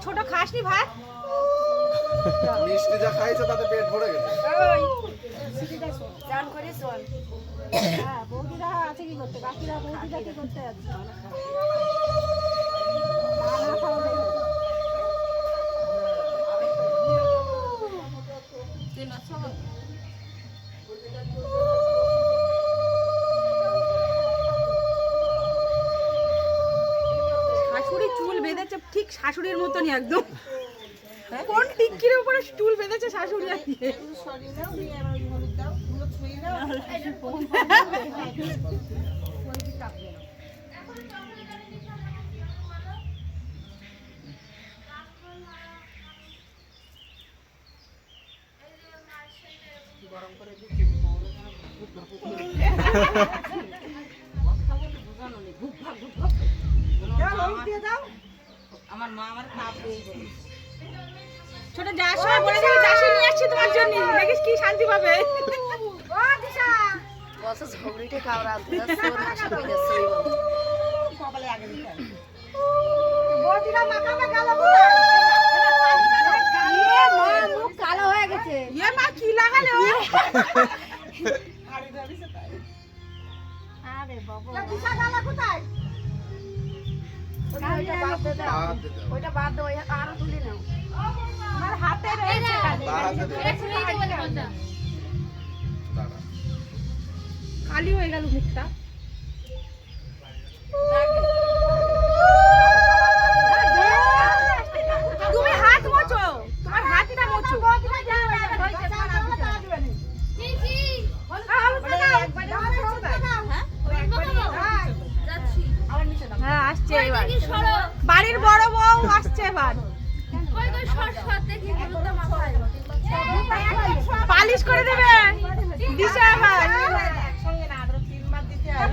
ছোট খাসনি ভাত মিষ্টি যা খাইছে তাতে পেট ভরে গেছে। চান করে চল। হ্যাঁ বৌদিরা আছে কি করতে, বাকিরা বৌদিরা কি করতে আছে? শাশুড়ি চুল বেঁধেছে ঠিক শাশুড়ির মতনই একদম। কোন টিক্কির উপরে চুল বেঁধেছে শাশুড়ি আজকে। আমার মা আমার কাপ দিয়ে বলে ছোট যাওয়ার সময় বলে যাবে দাসী নিয়ে আসছি তোমার জন্য, দেখিস কি শান্তি পাবে। ও দিশা বসে ঝগড়িতে কাওড়া সোর মাসে কইলে সই বল কপালে আগে দিতে বৌদিরা মাখাবে গেল এ মা মুখ কালো হয়ে গেছে। এ মা কি লাগালে ও? আরে বাবা দিশা গেল কোথায়? ওইটা বাদ দে দাও, ওইটা বাদ দাও, আরো তুলে নাও। আমার হাতে রয়েছে কালি হয়ে গেল মুখটা। তুমি হাত মোছো, তোমার হাতটা মোছো। হ্যাঁ আসছে এবার, বাড়ির বড় বউ আসছে এবার। পালিশ করে দেবে দিশা এবার।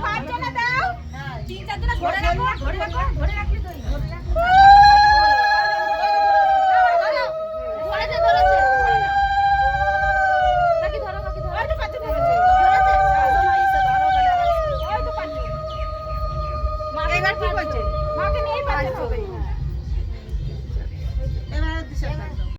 পাঁচজনে দাও, তিন চারজনে ধরে রাখো, ধরে রাখো, ধরে রাখলে তো এবার কি করছে? মাকে নিয়েই পাচ্ছে।